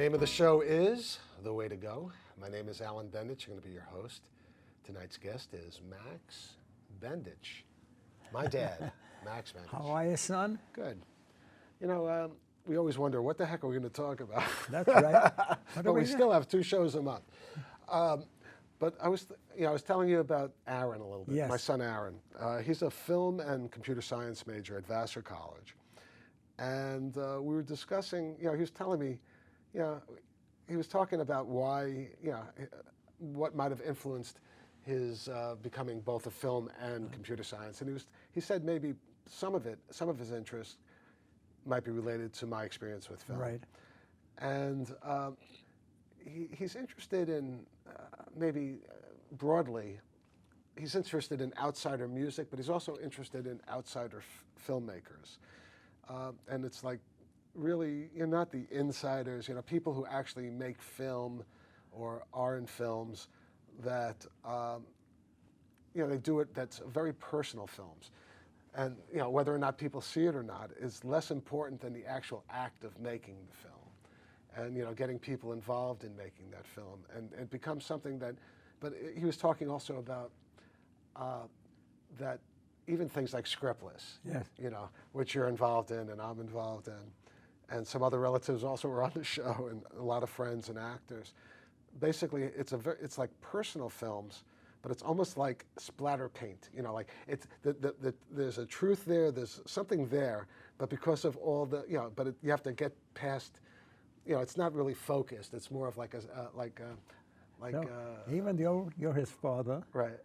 name of the show is The Way to Go. My name is Alan Bendich. I'm going to be your host. Tonight's guest is Max Bendich. My dad, Max Bendich. How are you, son? Good. You know, we always wonder, what the heck are we going to talk about? That's right. But we still have 2 shows a month. But I was telling you about Aaron a little bit, Yes. my son Aaron. He's a film and computer science major at Vassar College. And we were discussing, he was telling me, he was talking about why, what might have influenced his becoming both a film and computer science. And he said maybe some of his interest might be related to my experience with film. Right. And he's interested in, maybe broadly, he's interested in outsider music, but he's also interested in outsider filmmakers. And it's like, really, you're not the insiders, people who actually make film or are in films that, they do it, that's very personal films. And, whether or not people see it or not is less important than the actual act of making the film. And, getting people involved in making that film. And it becomes something that, but he was talking also about that even things like Scriptless, Yes. Which you're involved in and I'm involved in. And some other relatives also were on the show, and a lot of friends and actors. Basically, it's like personal films, but it's almost like splatter paint. Like there's a truth there, there's something there, but because of all the, you have to get past. It's not really focused. It's more of like Even though you're his father, right,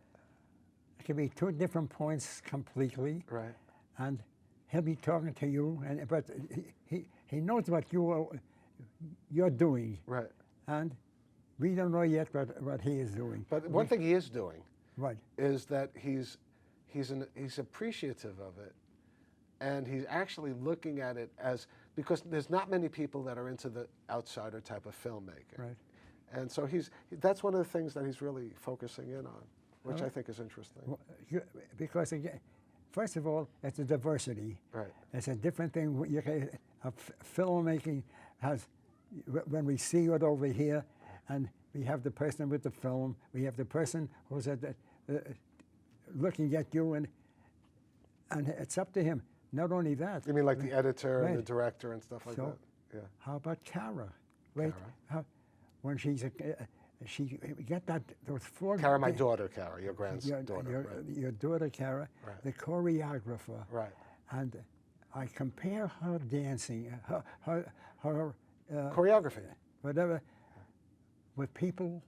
it can be 2 different points completely. right, And he'll be talking to you, but he knows what you're doing. right. And we don't know yet what he is doing. But one thing he is doing, Right. is that he's appreciative of it, and he's actually looking at it as, because there's not many people that are into the outsider type of filmmaking. Right. And so that's one of the things that he's really focusing in on, which I think is interesting. Because again, first of all, it's a diversity. Right. It's a different thing. Filmmaking has, when we see it over here, and we have the person with the film, we have the person who's looking at you, and it's up to him. Not only that. You mean like the editor Right. and the director and stuff like that? Yeah. How about Kara? Right? Kara. When she got those 4. Kara, my daughter, Kara, your granddaughter. Right. Your daughter, Kara, Right. the choreographer. Right. And I compare her dancing, her Choreography. whatever, with people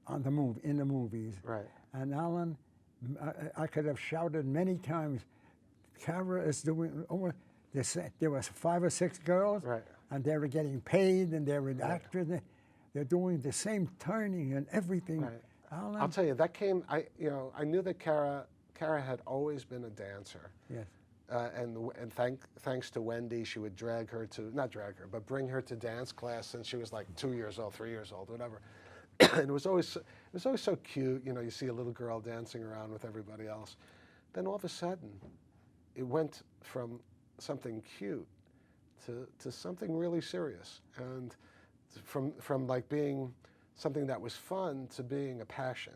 on in the movies. Right. And Alan, I could have shouted many times, Kara is doing, there was 5 or 6 girls, Right. and they were getting paid, and they were actors. They're doing the same turning and everything. Right. Alan, I'll tell you, that came, I knew that Kara had always been a dancer. Yes. And thanks to Wendy, she would not drag her, but bring her to dance class since she was like 2 years old, 3 years old, whatever. And it was always so cute. You see a little girl dancing around with everybody else. Then all of a sudden, it went from something cute to something really serious, and from like being something that was fun to being a passion,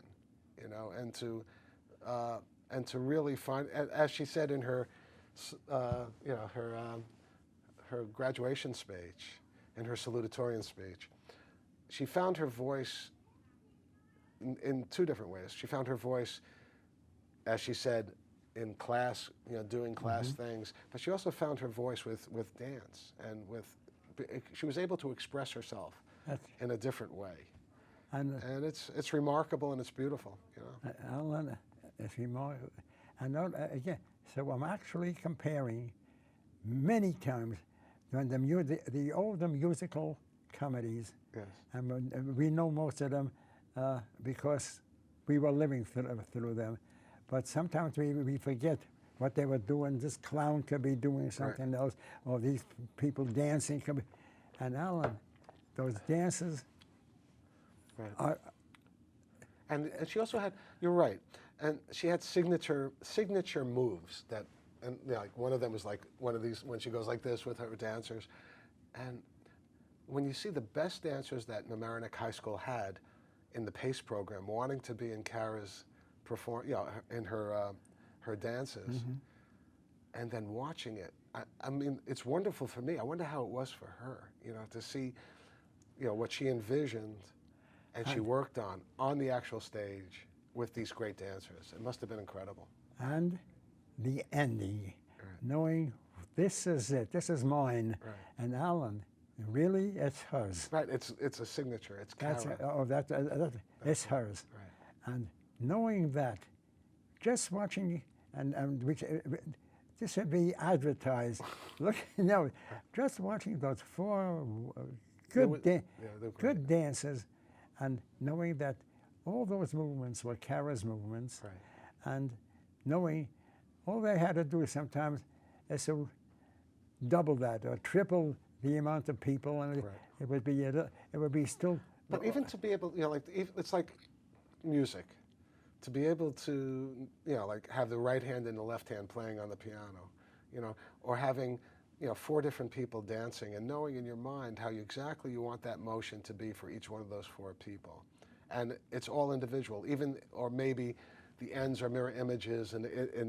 and to really find, as she said in her, her graduation speech, in her salutatorian speech, she found her voice in 2 different ways. She found her voice, as she said, in class, doing class things, but she also found her voice with dance, and she was able to express herself in a different way. And it's remarkable and it's beautiful. Alan, it's remarkable. And again, so I'm actually comparing many times when the older musical comedies, Yes. and we know most of them because we were living through them. But sometimes we forget what they were doing. This clown could be doing something else, or these people dancing could be. And Alan, those dances are. And she also had, you're right, and she had signature moves that, and like one of them was like one of these when she goes like this with her dancers, and when you see the best dancers that Mamaroneck High School had in the PACE program wanting to be in Kara's in her dances, and then watching it, I mean, it's wonderful for me. I wonder how it was for her, to see, what she envisioned and she worked on the actual stage with these great dancers. It must have been incredible. And the ending, knowing this is it, this is mine, and Alan, really, it's hers. Right, it's a signature. It's Kara. It's hers. Right. And knowing that, just watching, and which this would be advertised. Look, just watching those four good dancers, and knowing that all those movements were Kara's movements, and knowing all they had to do sometimes is to double that or triple the amount of people, and it would be still. But even to be able, it's like music, to be able to, have the right hand and the left hand playing on the piano, or having, 4 different people dancing and knowing in your mind how exactly you want that motion to be for each one of those 4 people, and it's all individual, or maybe the ends are mirror images and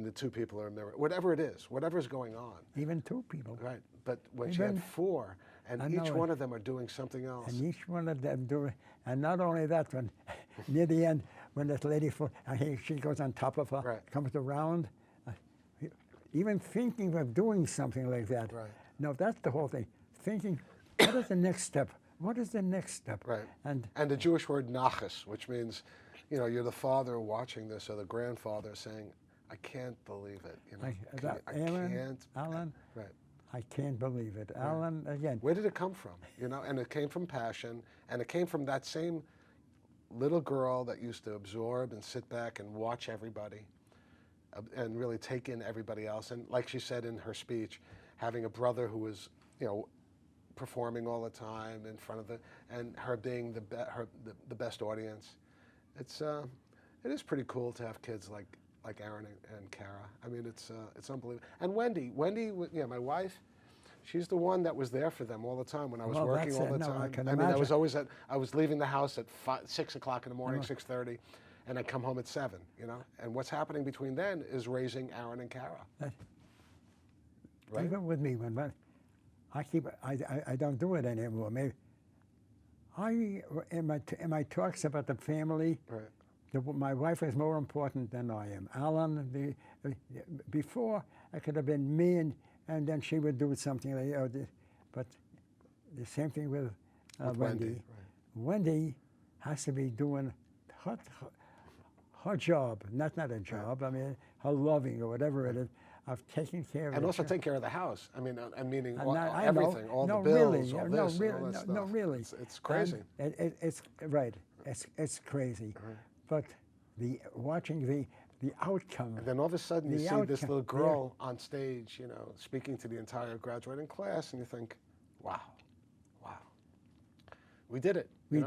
the 2 people are mirror, whatever it is, whatever's going on. Even 2 people. Right, but when you have 4, and each one of them are doing something else. And each one of them doing, and not only that, when near the end, when this lady, she goes on top of her, comes around, even thinking of doing something like that. Right. No, that's the whole thing. Thinking, what is the next step? What is the next step? Right. And the Jewish word nachas, which means, you're the father watching this, or the grandfather saying, I can't believe it. I can't. Alan, right. I can't believe it. Right. Alan, again. Where did it come from? And it came from passion, and it came from that same little girl that used to absorb and sit back and watch everybody and really take in everybody else. And like she said in her speech, having a brother who was, performing all the time in front of and her being the best audience. It is pretty cool to have kids like Aaron and Kara. I mean, it's unbelievable. And Wendy, my wife, she's the one that was there for them all the time when I was working all the time. I mean, I was leaving the house at 6 o'clock in the morning, 6:30, and I'd come home at 7. And what's happening between then is raising Aaron and Kara. Right? Even with me, when I don't do it anymore. Maybe in my talks about the family. Right. My wife is more important than I am. Alan, before it could have been me, and then she would do something like but the same thing with Wendy. Right. Wendy has to be doing her job, not a job. I mean, her loving or whatever it is, of taking care of and also taking care of the house. I mean, meaning everything, all the bills, all this. No, really. It's crazy. It's right. It's crazy. Right. But watching the outcome. And then all of a sudden you see this little girl on stage, speaking to the entire graduating class, and you think, wow, we did it. We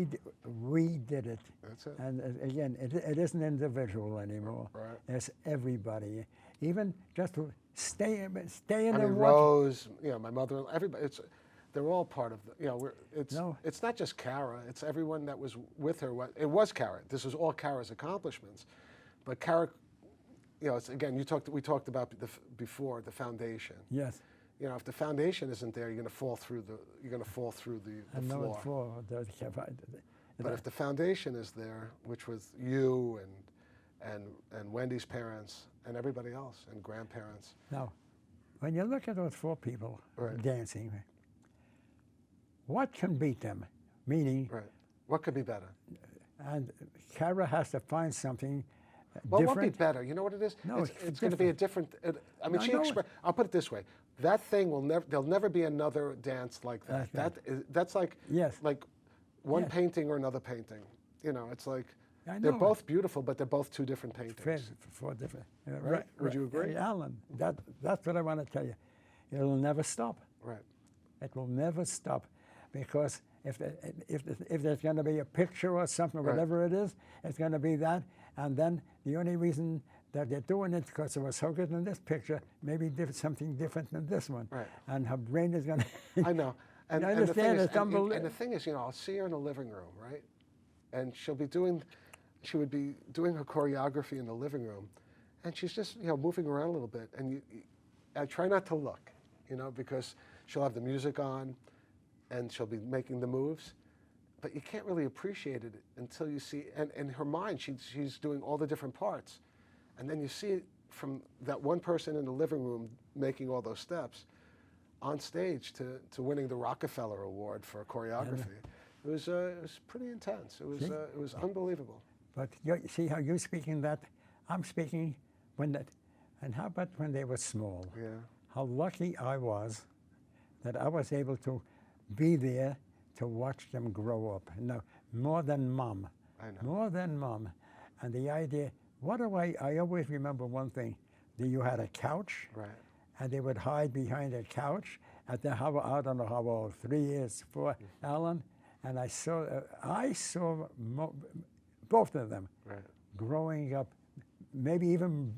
did it. That's it. And again, it isn't individual anymore. Right. It's everybody. Even just to stay in the Rose, my mother, everybody. They're all part of it's not just Kara, it's everyone that was with her. It was Kara. This was all Kara's accomplishments. But Kara, we talked about before the foundation. Yes. If the foundation isn't there, you're going to fall through the floor. But if the foundation is there, which was you and Wendy's parents and everybody else and grandparents. Now, when you look at those 4 people dancing, what can beat them? Meaning, what could be better? And Kara has to find something Well, different. it won't be better. You know what it is? No, it's going to be a different. I'll put it this way: that thing will never. There'll never be another dance like that. That's like like one painting or another painting. It's like they're both beautiful, but they're both 2 different paintings. 4 different. Right? Would you agree? Alan, that's what I want to tell you. It'll never stop. Right. It will never stop, because if there's going to be a picture or something, whatever it is, it's going to be that. And then the only reason that they're doing it because it was so good in this picture, maybe something different than this one. Right. And her brain is going to. I know. And, I and the thing understand is, it's and unbelievable. the thing is, I'll see her in the living room, right? And she would be doing her choreography in the living room, and she's just, moving around a little bit. And I try not to look, because she'll have the music on, and she'll be making the moves, but you can't really appreciate it until you see. And in her mind, she's doing all the different parts, and then you see it from that one person in the living room making all those steps, on stage to winning the Rockefeller Award for choreography. It was pretty intense. It was unbelievable. But see how you're speaking that? I'm speaking when that. And how about when they were small? Yeah. How lucky I was that I was able to be there to watch them grow up. No, more than Mom. I know. More than Mom. And the idea, I always remember one thing, that you had a couch, Right. and they would hide behind a couch at the, I don't know how old, 3 years, 4, Alan, and I saw both of them Right. growing up, maybe even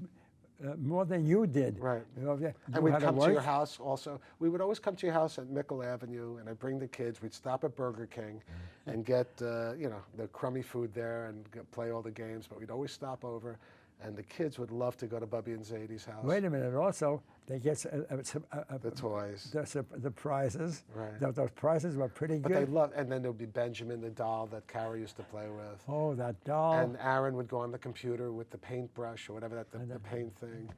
more than you did. Right. You And we'd had come to your work. house also. We would always come to your house at Mickle Avenue, and I'd bring the kids. We'd stop at Burger King and get, the crummy food there and play all the games, but we'd always stop over. And the kids would love to go to Bubby and Zadie's house. Wait a minute, also, they get The toys. the prizes. Right. Those prizes were pretty But good. they loved, and then there would be Benjamin, the doll that Kara used to play with. Oh, that doll. And Aaron would go on the computer with the paintbrush or whatever, the paint thing.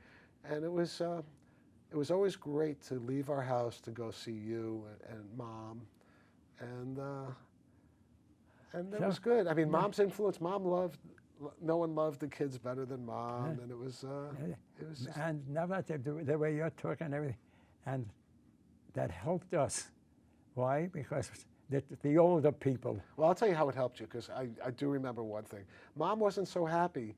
And it was always great to leave our house to go see you and Mom. And it was good. I mean, Mom's influence, no one loved the kids better than Mom. And it was just, And now that they do the way you're talking and everything, and that helped us. Why? Because the older people. well, I'll tell you how it helped you, because I do remember one thing. Mom wasn't so happy,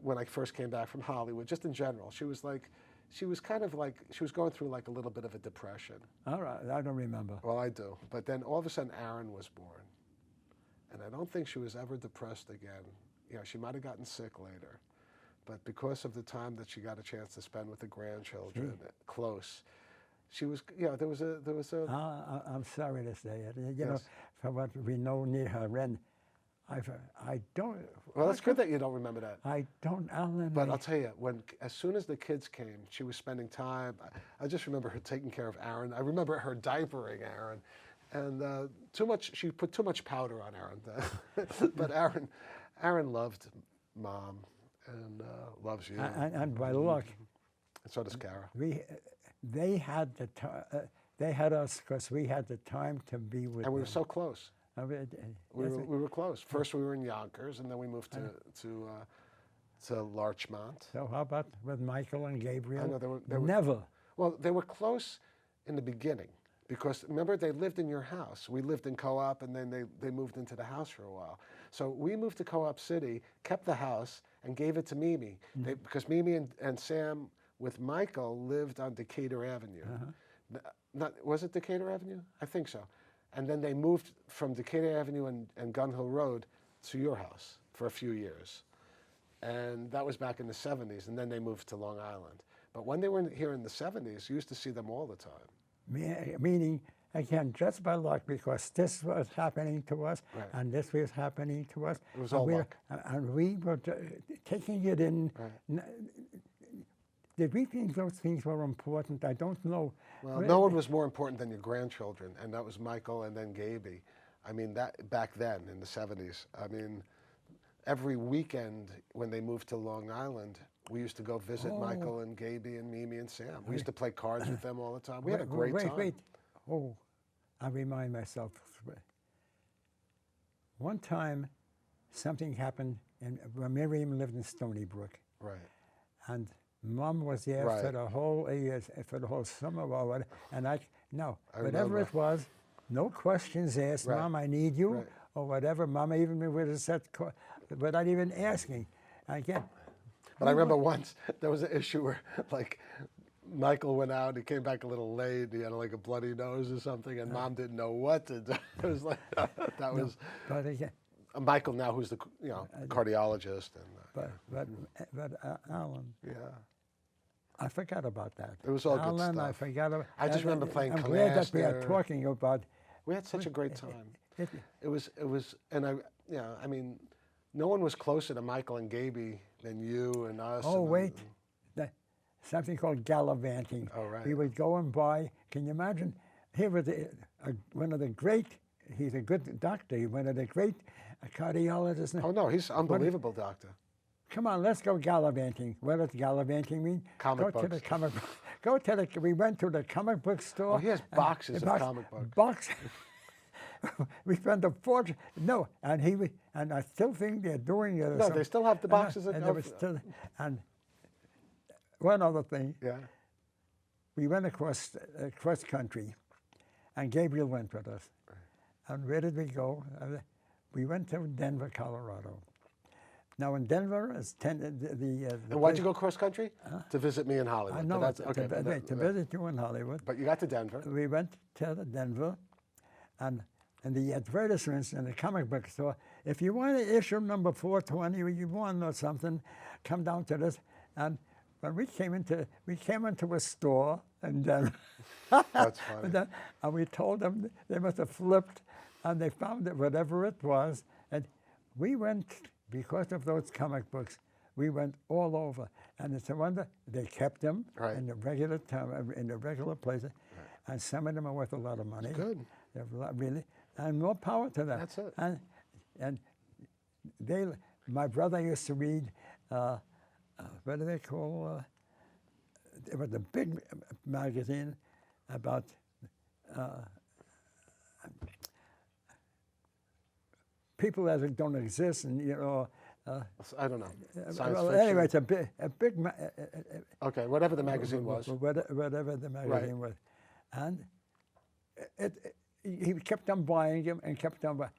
when I first came back from Hollywood, just in general. She was kind of like, she was going through like a little bit of a depression. All right, I don't remember. Well, I do. But then all of a sudden, Aaron was born. And I don't think she was ever depressed again. She might have gotten sick later. But because of the time that she got a chance to spend with the grandchildren, close, she was, there was a. I'm sorry to say it. From what we know near her end, I don't. Well, it's good that you don't remember that. I don't, Alan. But I'll tell you, as soon as the kids came, she was spending time. I just remember her taking care of Aaron. I remember her diapering Aaron. And she put too much powder on Aaron. But Aaron loved Mom and loves you. And by luck, And so does Kara. they had us because we had the time to be with And we were them. so close. We Yes, were close. First we were in Yonkers, and then we moved to Larchmont. So how about with Michael and Gabriel? I know they were Never. Well, they were close in the beginning. Because remember, they lived in your house. We lived in Co-op, and then they moved into the house for a while. So we moved to Co-op City, kept the house, and gave it to Mimi. Because Mimi and Sam with Michael lived on Decatur Avenue. Was it Decatur Avenue? I think so. And then they moved from Decatur Avenue and Gun Hill Road to your house for a few years. And that was back in the 70s, and then they moved to Long Island. But when they were here in the 70s, you used to see them all the time. Meaning, again, just by luck, because this was happening to us, Right. and this was happening to us. It was and all luck. And we were taking it in. Right. Did we think those things were important? I don't know. Well, no one was more important than your grandchildren, and that was Michael and then Gaby. I mean, that back then in the 70s. I mean, every weekend when they moved to Long Island, we used to go visit Michael and Gaby and Mimi and Sam. We used to play cards with them all the time. We had a great time. Wait. Oh, I remind myself. One time, something happened when Miriam lived in Stony Brook. Right. And Mom was there Right. for the whole summer or whatever. And whatever remember. it was, no questions asked. Right. Mom, I need you, Right. or whatever. Mom even would have said, without even asking. Again. But I remember once there was an issue where, like, Michael went out, he came back a little late, he had like a bloody nose or something, and Mom didn't know what to do. It was like, that was But again, Michael now, who's the cardiologist. And but Alan, yeah. I forgot about that. It was all good Alan, stuff. I forgot about. I just remember playing I'm glad that we are Canasta. talking about. We had such a great time. It, It was, and I mean, no one was closer to Michael and Gaby than you and us. oh and wait, something called gallivanting. Oh, right. We would go and buy. Can you imagine? He was one of the great. He's a good doctor. He's one of the great cardiologists. Oh no, he's an unbelievable doctor. Come on, let's go gallivanting. What does gallivanting mean? Comic go to books. the comic. Go to the. We went to the comic book store. Oh, he has boxes of comic books. Box. We spent a fortune. No, and I still think they're doing it. No, they still have the boxes and, of. there was still, and one other thing. Yeah. We went across country, and Gabriel went with us. And where did we go? We went to Denver, Colorado. Now in Denver, it's the And why'd you go cross country? To visit me in Hollywood. I know, But to visit you in Hollywood. But you got to Denver. We went to Denver, and in the advertisements in the comic book store, if you want to issue number 420 or you want or something, come down to this. And when we came into a store in Denver, That's funny. and we told them they must have flipped, and they found that whatever it was, and we went, because of those comic books, we went all over, and it's a wonder they kept them Right. in the regular time, in the regular places, and some of them are worth a lot of money. Good. They're really, and more power to them. That's it. And my brother used to read, what do they call? It was a big magazine about. People that don't exist, and I don't know. Science well, fiction. anyway, it's a big, Okay, whatever the magazine was. whatever the magazine was, and he kept on buying them and kept on buying.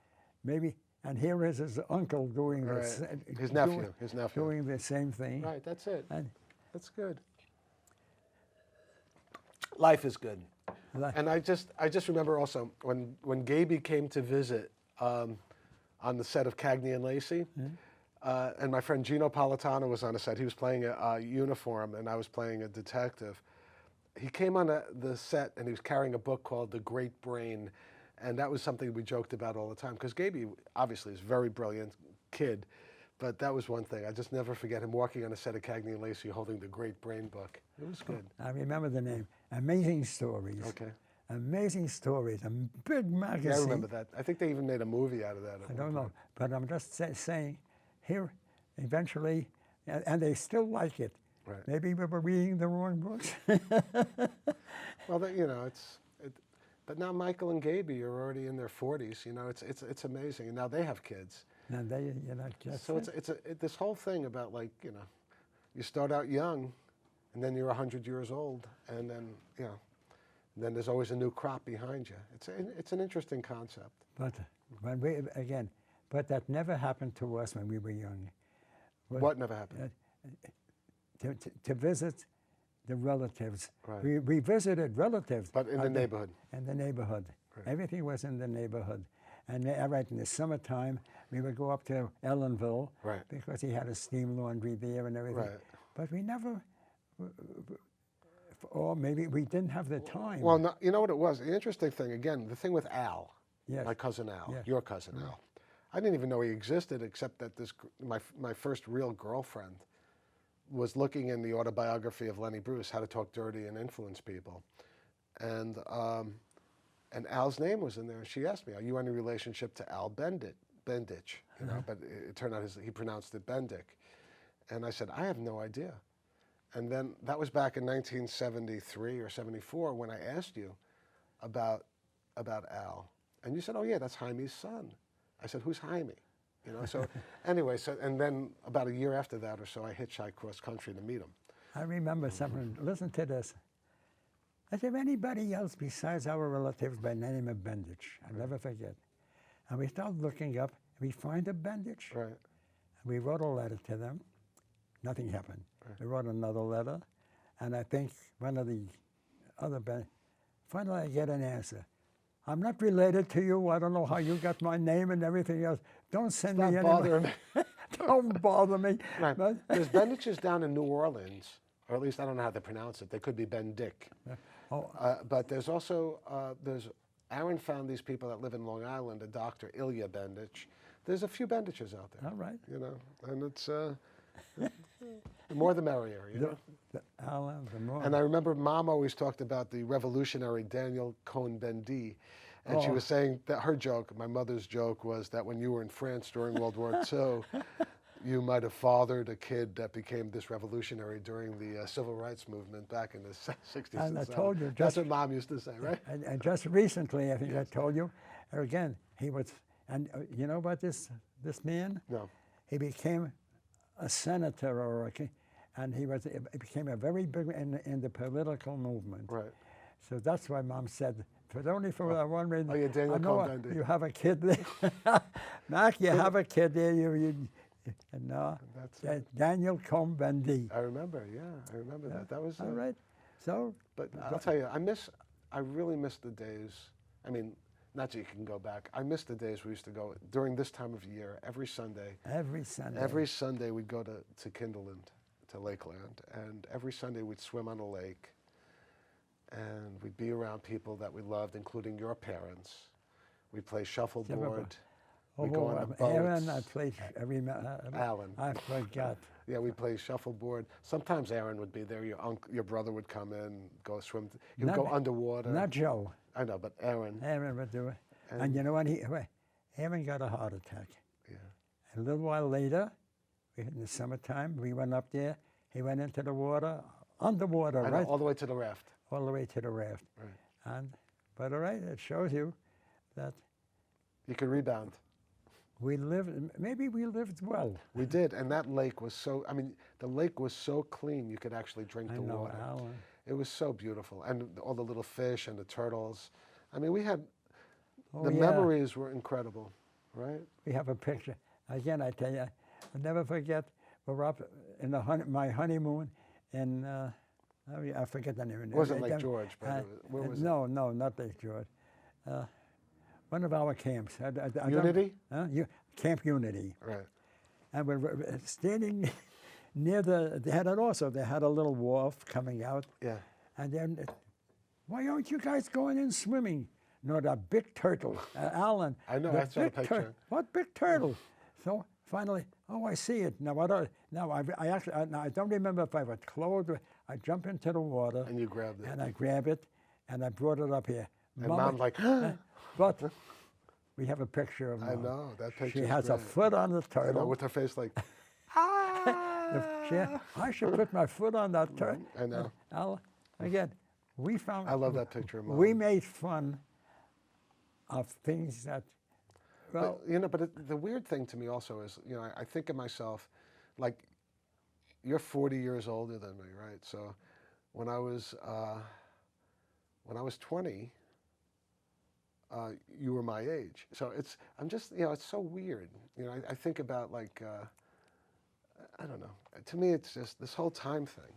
Maybe, and here is his uncle doing this. Right. His nephew. Doing the same thing. Right, that's it. And That's good. Life is good. And I just remember also when Gaby came to visit on the set of Cagney and Lacey, and my friend Gino Politano was on the set. He was playing a uniform, and I was playing a detective. He came on the set, and he was carrying a book called The Great Brain, and that was something we joked about all the time, because Gaby obviously is a very brilliant kid, but that was one thing. I just never forget him walking on the set of Cagney and Lacey holding The Great Brain book. It was good. I remember the name. Amazing Stories. Okay. Amazing Stories. A big magazine. Yeah, I remember that. I think they even made a movie out of that. I don't know, but I'm just saying, here, eventually, and they still like it. Right. Maybe we were reading the wrong books. Well, but now Michael and Gaby are already in their 40s. You know, it's amazing, and now they have kids. And they, just So it's this whole thing about, like, you start out young, and then you're 100 years old, and then then there's always a new crop behind you. It's an interesting concept. But but that never happened to us when we were young. What never happened? To visit the relatives. Right. We visited relatives. But in the neighborhood. In the neighborhood. Right. Everything was in the neighborhood. And right in the summertime, we would go up to Ellenville, Right. because he had a steam laundry there and everything. Right. But we never, or maybe we didn't have the time. Well, no, you know what it was? The interesting thing, again, the thing with Al, Yes. my cousin Al, Yes. your cousin Al. I didn't even know he existed, except that my first real girlfriend was looking in the autobiography of Lenny Bruce, How to Talk Dirty and Influence People. And Al's name was in there, and she asked me, "Are you any relationship to Al Bendich?" But it turned out he pronounced it Bendich. And I said, "I have no idea." And then that was back in 1973 or 74 when I asked you about Al. And you said, "Oh yeah, that's Jaime's son." I said, "Who's Jaime?" So anyway, and then about a year after that or so, I hitchhiked cross country to meet him. I remember something. Listen to this. Is there anybody else besides our relatives by the name of Bendich? I'll never forget. And we started looking up. We find a Bendich. Right. We wrote a letter to them. Nothing happened. Right. We wrote another letter, and I think one of the other finally I get an answer. "I'm not related to you. I don't know how you got my name and everything else. Don't send me any bothering me. Don't bother me." Right. But, There's Bendich's down in New Orleans or at least I don't know how to pronounce it. They could be Bendich. Oh, But there's also, Aaron found these people that live in Long Island, a Dr. Ilya Bendich. There's a few Bendiches out there. all right. You know, and it's, the more the merrier, you know? Alan, the more. And I remember Mom always talked about the revolutionary Daniel Cohn-Bendit. And she was saying that her joke, my mother's joke, was that when you were in France during World War II, you might have fathered a kid that became this revolutionary during the civil rights movement back in the 60s And I 70s. told you, That's what Mom used to say, right? And just recently, I think I told you, again, he was, and you know about this man? No. He became a senator, and he became a very big in the political movement. Right. So that's why Mom said, but only for that one reason. Oh, yeah, Daniel I know Cohn-Bendit. you have a kid there. Mac, you have a kid there. No, That's Daniel Cohn-Bendit. I remember, yeah, I remember that. That was All right. So, But I'll tell you, I really miss the days. I mean, not that you can go back. I miss the days we used to go during this time of year every Sunday. every Sunday. Every Sunday we'd go to Kinderland, to Lakeland, and every Sunday we'd swim on a lake, and we'd be around people that we loved, including your parents. We'd play shuffleboard. We'd go on the boats. Aaron, I played every. Alan. I forgot. Yeah, we'd play shuffleboard. Sometimes Aaron would be there. Your brother would come in, go swim. He would Not- go underwater. Not Joe. I know, but Aaron. Aaron would do it. And you know what? Aaron got a heart attack. Yeah. And a little while later, in the summertime, we went up there. He went into the water, underwater, I know, right? all the way to the raft. All the way to the raft. Right. But all right, it shows you that You could rebound. maybe we lived well. We did, and that lake was so, I mean, the lake was so clean you could actually drink I the know, water. Alan. It was so beautiful, and all the little fish and the turtles. I mean, we had, Oh, the yeah. memories were incredible, right? We have a picture. Again, I tell you, I'll never forget, we're up in my honeymoon in, I forget the name. It wasn't Lake George, but where was it? No, not Lake George. One of our camps. I don't- Unity? Camp Unity. Right. And we're standing near they had a little wharf coming out. Yeah. And then, why aren't you guys going in swimming? No, the big turtle, Alan. I know, the I saw the big picture. What big turtle? So finally, I see it. Now, I don't remember if I was clothed. I jump into the water. And you grabbed it. And I grab it, and I brought it up here. And Mom's like, But we have a picture of Mom. I know, that picture. She has a foot on the I turtle. know, with her face like, I should put my foot on that turtle. I know. Again, we found. I love that picture of Mom. We made fun of things that, well, But the weird thing to me also is, I think of myself, like, you're 40 years older than me, right? So when I was 20, you were my age. So it's so weird. I think about, like, I don't know. To me, it's just this whole time thing,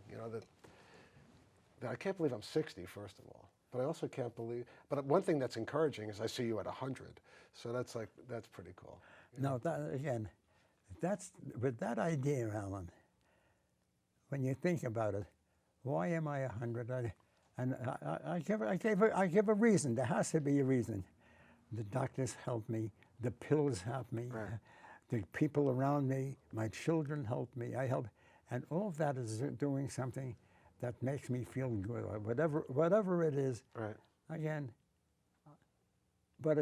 that I can't believe I'm 60, first of all. But I also can't believe, but one thing that's encouraging is I see you at 100. So that's pretty cool. no, that's with that idea, Alan. When you think about it, why am I 100? I give a reason. There has to be a reason. The doctors help me. The pills help me. Right. The people around me, my children help me. I help, and all of that is doing something that makes me feel good, or whatever it is. Right. Again, but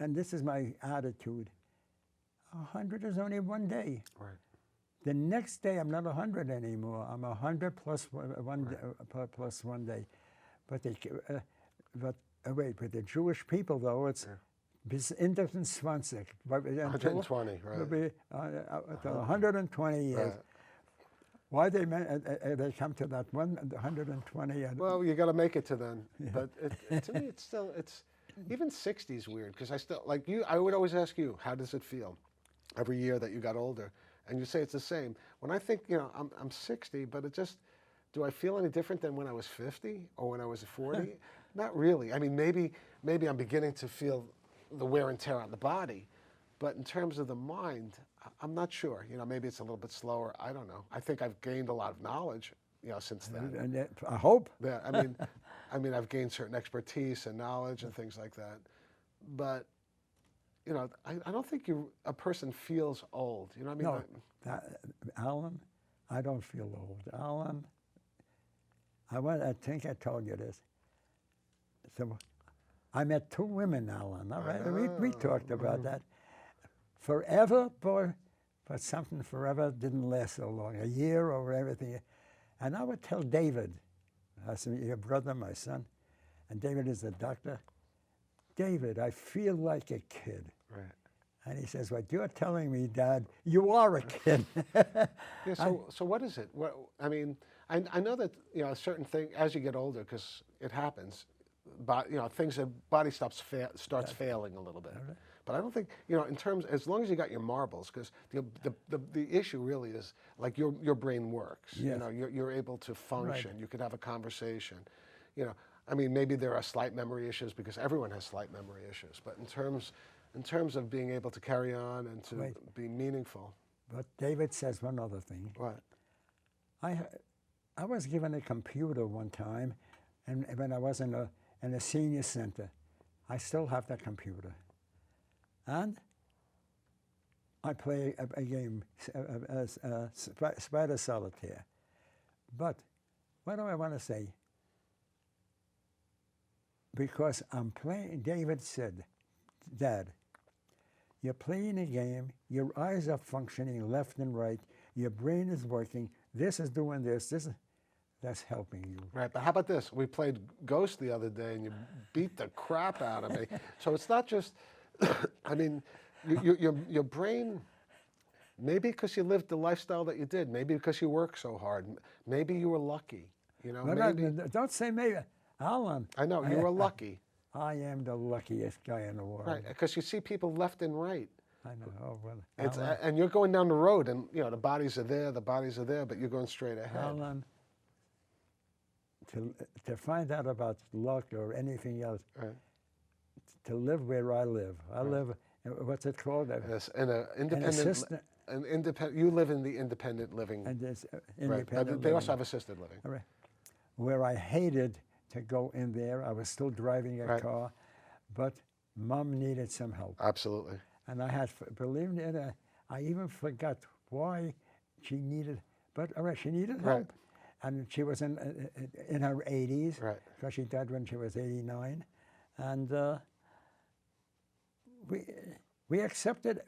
and this is my attitude. 100 is only one day. Right. The next day, I'm not 100 anymore. I'm 100 plus plus 1 day. But with the Jewish people, though, it's bis Ende 20. 120, right. It'll be 120 years. Right. Why they come to that 120? Well, you got to make it to then. Yeah. But to me, it's even 60 is weird, because I still, like you, I would always ask you, how does it feel every year that you got older? And you say it's the same. When I think, I'm 60, but do I feel any different than when I was 50 or when I was 40? Not really. I mean, maybe I'm beginning to feel the wear and tear on the body, but in terms of the mind, I'm not sure. Maybe it's a little bit slower. I don't know. I think I've gained a lot of knowledge, since then. And I hope. Yeah, I mean, I've gained certain expertise and knowledge and things like that. But, I don't think a person feels old. You know what I mean? No, Alan, I don't feel old. Alan, I think I told you this. So I met 2 women, Alan. All right, we talked about that. Forever, boy, but something forever didn't last so long. A year or everything. And I would tell David, I said, your brother, my son, and David is a doctor. David, I feel like a kid. Right. And he says, what you're telling me, Dad, you are a kid. Yeah, so what is it? I mean, I know that, a certain thing, as you get older, because it happens, but, things, the body starts failing a little bit. Right. But I don't think, in terms, as long as you got your marbles, because the issue really is, like, your brain works. Yes. You're able to function. Right. You could have a conversation. I mean, maybe there are slight memory issues because everyone has slight memory issues. But in terms of being able to carry on and to be meaningful. But David says one other thing. What? I was given a computer one time, and when I was in a senior center, I still have that computer. And I play a game, Spider Solitaire. But what do I want to say? Because I'm playing, David said, Dad, you're playing a game, your eyes are functioning left and right, your brain is working, this is doing this, that's helping you. Right, but how about this? We played Ghost the other day and you beat the crap out of me. So it's not just, I mean, your brain, maybe because you lived the lifestyle that you did, maybe because you work so hard, maybe you were lucky, maybe. Don't say maybe. Alan. I know, you were lucky. I am the luckiest guy in the world. Right, because you see people left and right. I know. Oh, well, and you're going down the road and, the bodies are there, but you're going straight ahead. Alan, to find out about luck or anything else, right. To live where I live. I live, what's it called? Yes, in an independent, you live in the independent living. And it's right. independent But they living. also have assisted living. All right. Where I hated to go in there. I was still driving a car, but Mom needed some help. Absolutely. And I had, believe me, I even forgot why she needed, but all right, she needed help. Right. And she was in her 80s, right. because she died when she was 89. And we accepted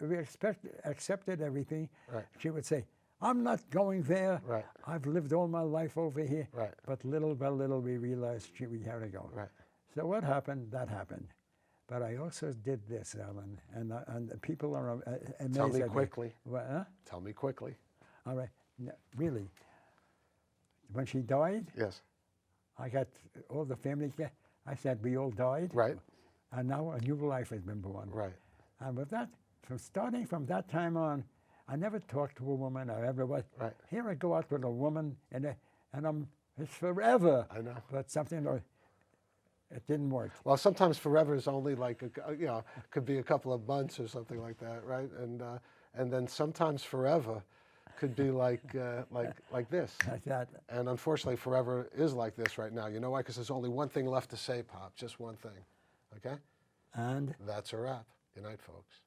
everything. Right. She would say, I'm not going there. Right. I've lived all my life over here. Right. But little by little, we realized we had to go. Right. So what happened? That happened. But I also did this, Alan, and people are amazed. Tell me quickly. Huh? Tell me quickly. All right. No, really. When she died, yes, I got all the family. I said, we all died. Right. And now a new life has been born. Right. And with that, starting from that time on, I never talked to a woman. I ever was. Right. Here I go out with a woman, and it's forever. I know. But something, it didn't work. Well, sometimes forever is only like could be a couple of months or something like that, right? And then sometimes forever could be like this. Like that. And unfortunately, forever is like this right now. You know why? Because there's only one thing left to say, Pop. Just one thing. Okay? And that's a wrap. Good night, folks.